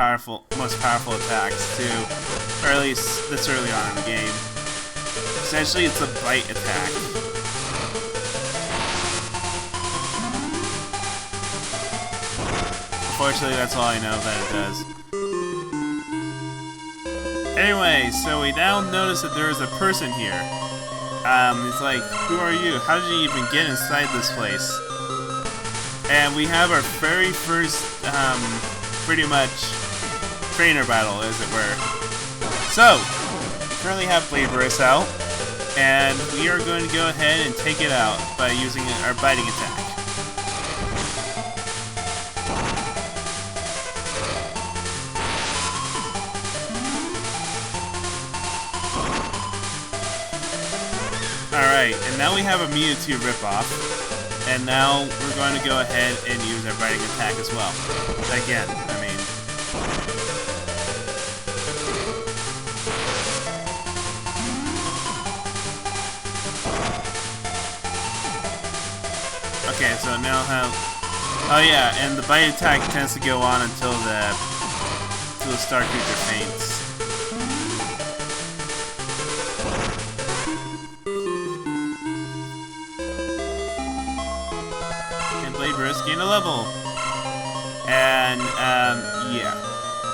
A: most powerful attacks too, or at least this early on in the game. Essentially, it's a bite attack. Unfortunately, that's all I know that it does. Anyway, so we now notice that there is a person here. He's like, "Who are you? How did you even get inside this place?" And we have our very first, pretty much, trainer battle, as it were. So, we currently have Blade Burst out, and we are going to go ahead and take it out by using our biting attack. Alright, and now we have a Mewtwo ripoff, and now we're going to go ahead and use our biting attack as well. Again, I mean... Okay, so now have... Oh yeah, and the bite attack tends to go on until the star creature faints. Gain a level, and yeah,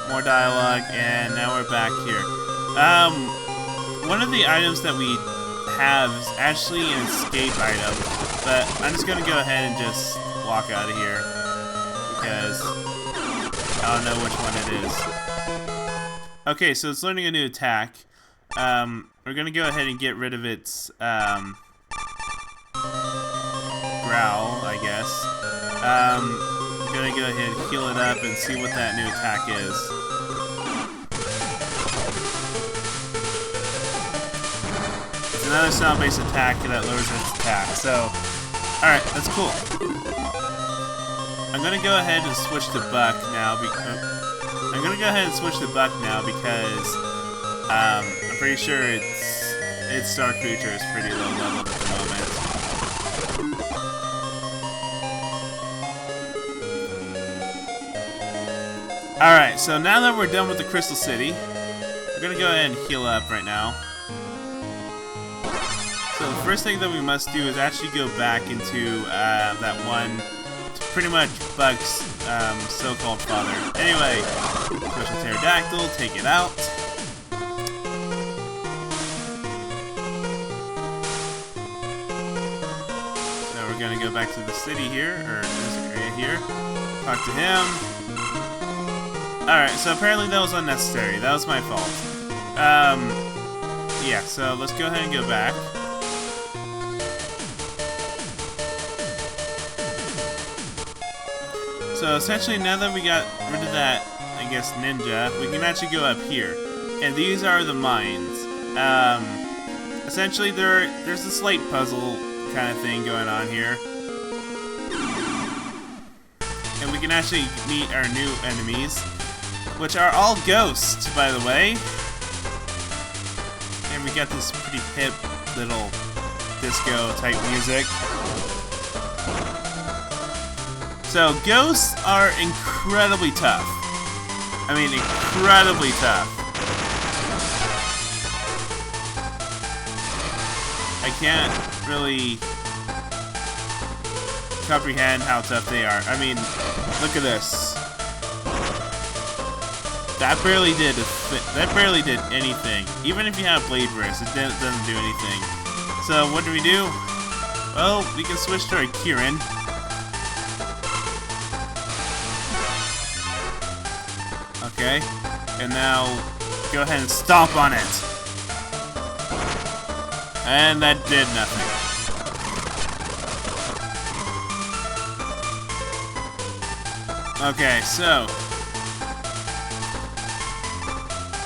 A: more dialogue, and now we're back here. One of the items that we have is actually an escape item, but I'm just gonna go ahead and just walk out of here because I don't know which one it is. Okay, so it's learning a new attack. We're gonna go ahead and get rid of its growl, I guess. I'm gonna go ahead and heal it up and see what that new attack is. It's another sound-based attack that lowers its attack, so... Alright, that's cool. I'm gonna go ahead and switch to Buck now, because I'm pretty sure its Star Creature is pretty low level at the moment. Alright, so now that we're done with the Crystal City, we're gonna go ahead and heal up right now. So the first thing that we must do is actually go back into that one, pretty much Bug's so-called father. Anyway, Special Pterodactyl, take it out. So we're gonna go back to the city here, or this area here, talk to him. Alright, so apparently that was unnecessary. That was my fault. Yeah, so let's go ahead and go back. So essentially, now that we got rid of that, I guess, ninja, we can actually go up here. And these are the mines. Essentially, there's a slight puzzle kind of thing going on here. And we can actually meet our new enemies, which are all ghosts, by the way. And we got this pretty hip little disco type music. So ghosts are incredibly tough. I mean, incredibly tough. I can't really comprehend how tough they are. I mean, look at this. That barely did anything. Even if you have Blade Burst, it doesn't do anything. So what do? Well, we can switch to our Kirin. Okay, and now go ahead and stomp on it. And that did nothing. Okay, so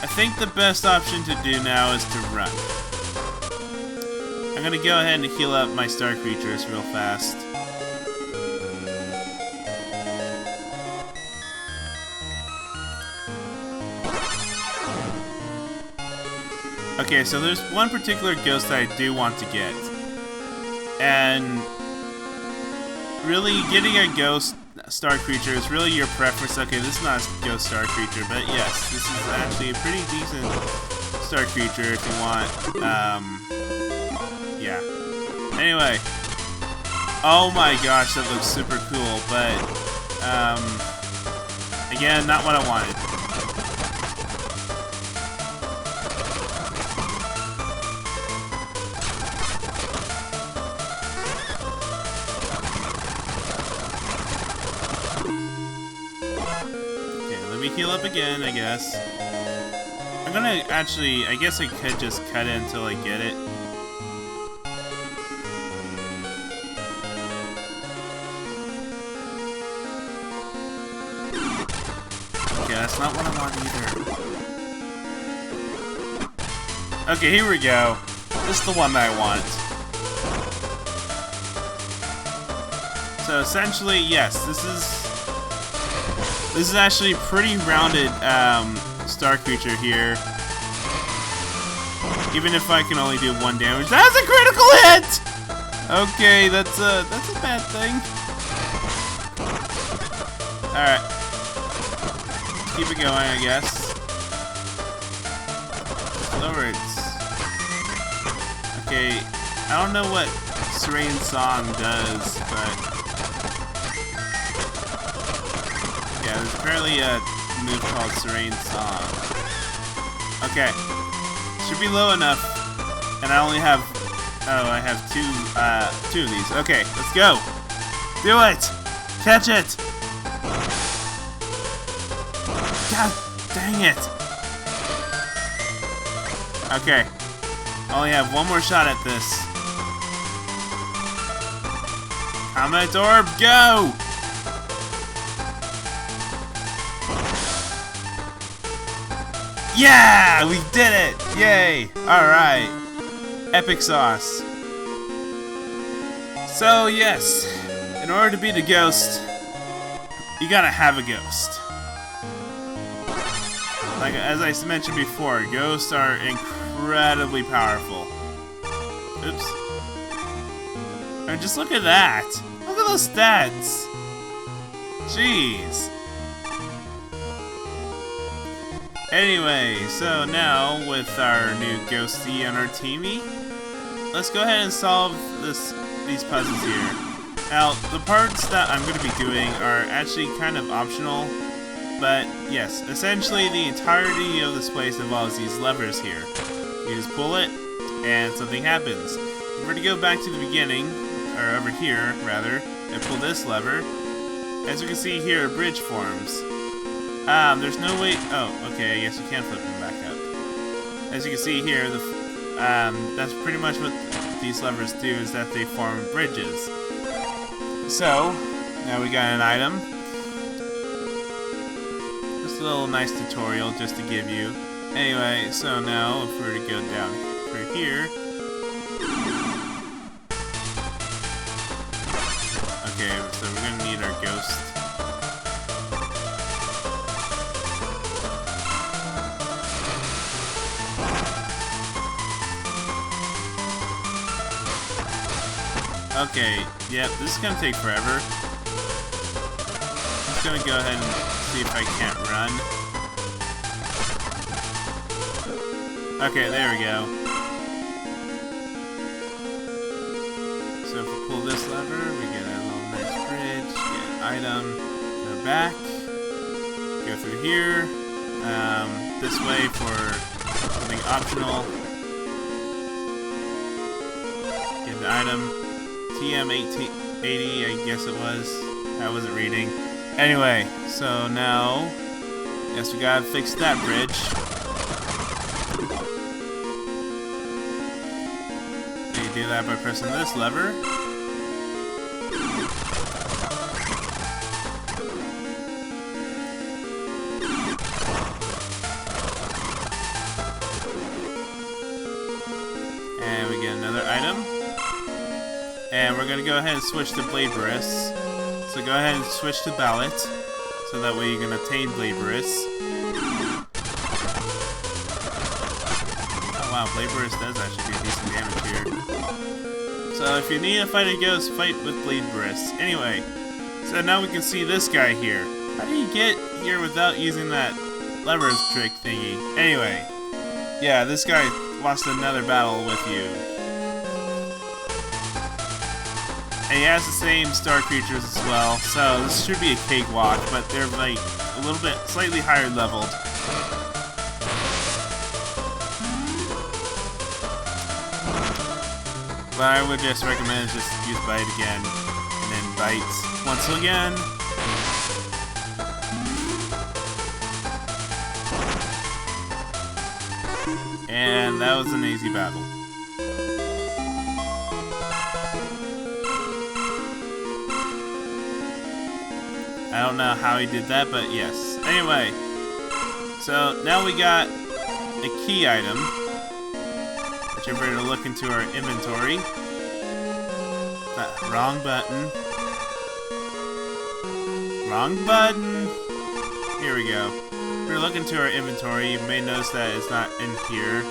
A: I think the best option to do now is to run. I'm gonna go ahead and heal up my star creatures real fast. Okay, so there's one particular ghost that I do want to get. And really, getting a ghost star creature is really your preference. Okay, this is not a ghost star creature, but yes, this is actually a pretty decent star creature if you want. Yeah. Anyway. Oh my gosh, that looks super cool, but, again, not what I wanted. heal up again, I guess. I'm gonna actually, I guess I could just cut it until I get it. Okay, that's not what I want either. Okay, here we go. This is the one that I want. So essentially, yes, this is actually a pretty rounded star creature here. Even if I can only do 1 damage, that's a critical hit. Okay, that's a bad thing. All right, keep it going, I guess. Lowards. Okay, I don't know what Serene Song does, but yeah, there's apparently a move called Serene Song. Okay, should be low enough, and I only have, I have two of these. Okay, let's go. Do it. Catch it. God dang it. Okay, I only have one more shot at this. Comment orb, go! Yeah! We did it! Yay! Alright. Epic sauce. So, yes. In order to beat a ghost, you gotta have a ghost. Like, as I mentioned before, ghosts are incredibly powerful. Oops. I mean, just look at that. Look at those stats. Jeez. Anyway, so now with our new ghostie on our teamy, let's go ahead and solve these puzzles here. Now, the parts that I'm going to be doing are actually kind of optional, but yes, essentially the entirety of this place involves these levers here. You just pull it, and something happens. If we were to go back to the beginning, or over here, rather, and pull this lever, as you can see here, a bridge forms. There's no way. Oh, okay. I guess you can flip them back up. As you can see here, that's pretty much what these levers do. Is that they form bridges. So now we got an item. Just a little nice tutorial just to give you. Anyway, so now if we were to go down right here. Okay, so we're gonna need our ghost. Okay, yep, this is gonna take forever. I'm just gonna go ahead and see if I can't run. Okay, there we go. So if we pull this lever, we get a little nice bridge, get an item, go back, go through here, this way for something optional, get the item. TM1880, I guess it was. I wasn't reading. Anyway, so now, yes, we gotta fix that bridge. You do that by pressing this lever. And we get another item. And we're gonna go ahead and switch to Blade Barris. So go ahead and switch to Ballot, so that way you can obtain Blade Barris. Oh wow, Blade Barris does actually do decent damage here. So if you need to fight a ghost, fight with Blade Barris. Anyway, so now we can see this guy here. How do you get here without using that lever trick thingy? Anyway, yeah, this guy lost another battle with you. And he has the same star creatures as well, so this should be a cakewalk, but they're like a little bit slightly higher leveled. But I would just recommend just use bite again, and then bite once again. And that was an easy battle. I don't know how he did that, but yes. Anyway, so now we got a key item, which we're going to look into our inventory. Wrong button. Wrong button. Here we go. We're looking to our inventory. You may notice that it's not in here.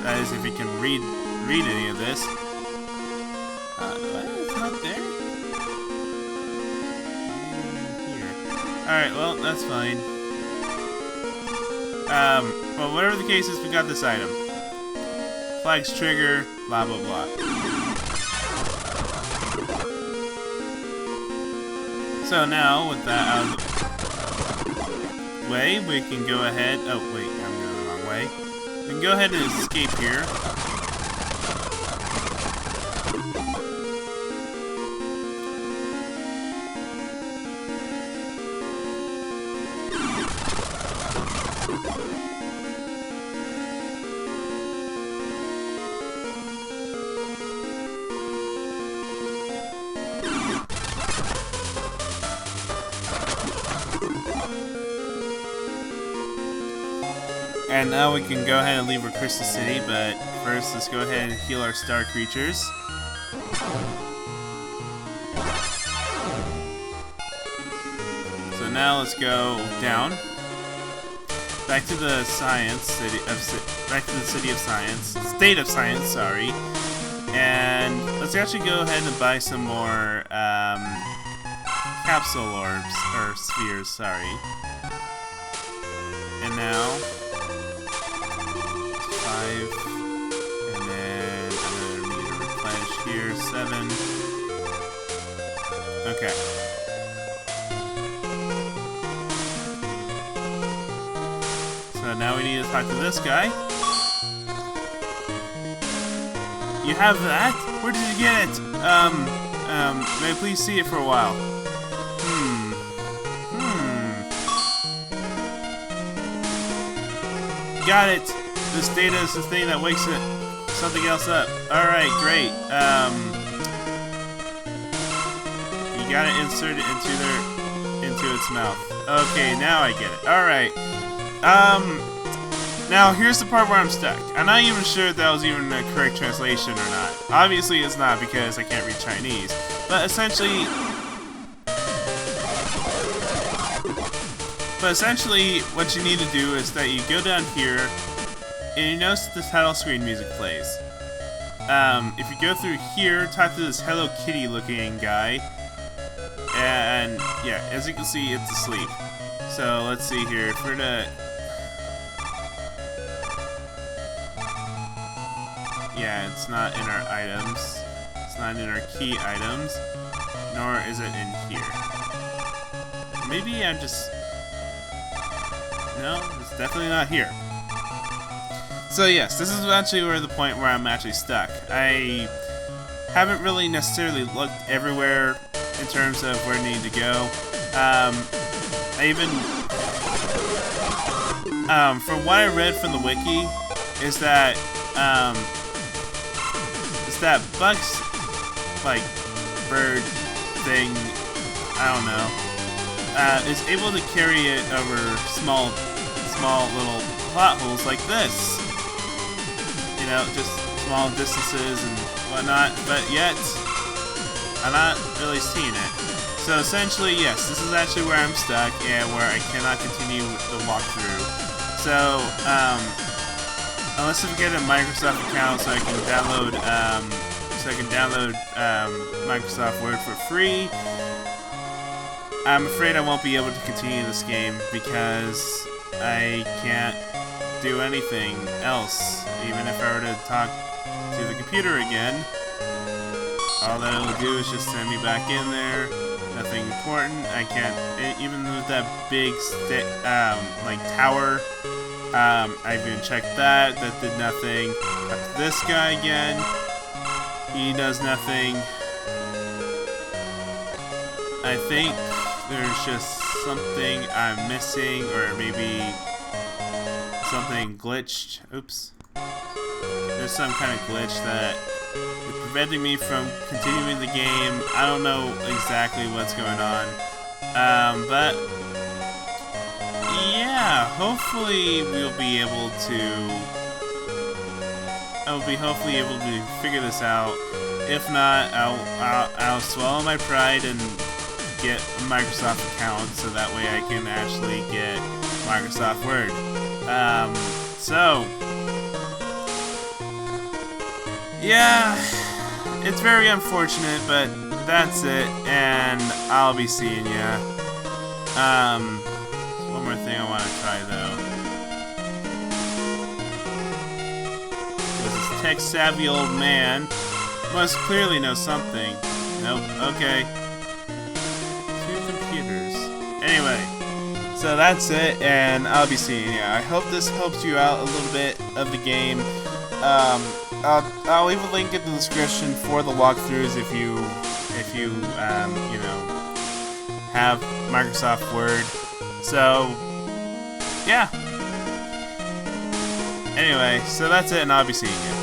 A: That is, if you can read any of this. What? It's not there? Here. Alright, well, that's fine. Well, whatever the case is, we got this item. Flag's trigger, blah, blah, blah. So now, with that out of the way, we can go ahead. Oh, wait, I'm going the wrong way. We can go ahead and escape here. And now we can go ahead and leave our Crystal City, but first let's go ahead and heal our star creatures. So now let's go down. Back to the state of science, sorry. And let's actually go ahead and buy some more capsule orbs, or spheres, sorry. And now 5, and then I'm gonna need to replenish here, 7. Okay. So now we need to talk to this guy. You have that? Where did you get it? May I please see it for a while? Got it! This data is the thing that wakes something else up. Alright, great. You gotta insert it into its mouth. Okay, now I get it. Alright. Now here's the part where I'm stuck. I'm not even sure if that was even a correct translation or not. Obviously it's not, because I can't read Chinese. But essentially, what you need to do is that you go down here, and you notice the title screen music plays. If you go through here, talk to this Hello Kitty looking guy, and yeah, as you can see, it's asleep. So let's see here. If we're to, yeah, it's not in our items. It's not in our key items, nor is it in here. Maybe I'm just. No, it's definitely not here. So yes, this is actually where the point where I'm actually stuck. I haven't really necessarily looked everywhere in terms of where I need to go. From what I read from the wiki, is that Buck's like bird thing, I don't know, is able to carry it over small little potholes like this. You know, just small distances and whatnot, but yet I'm not really seeing it. So essentially, yes, this is actually where I'm stuck and where I cannot continue the walkthrough. So, unless I get a Microsoft account so I can download Microsoft Word for free, I'm afraid I won't be able to continue this game because I can't do anything else. Even if I were to talk to the computer again, all that it'll do is just send me back in there. Nothing important. I can't, even with that big like tower, I've even checked that. That did nothing. Talk to this guy again. He does nothing. I think there's just something I'm missing, or maybe something glitched. Oops. there's some kind of glitch that is preventing me from continuing the game. I don't know exactly what's going on. But yeah, hopefully we'll be able to. I'll be hopefully able to figure this out. If not, I'll swallow my pride and get a Microsoft account so that way I can actually get Microsoft Word. So yeah, it's very unfortunate, but that's it, and I'll be seeing ya. One more thing I want to try though. This tech-savvy old man must clearly know something. Nope. Okay. Two computers. Anyway, so that's it, and I'll be seeing ya. I hope this helps you out a little bit of the game. I'll leave a link in the description for the walkthroughs if you have Microsoft Word. So yeah. Anyway, so that's it, and I'll be seeing you.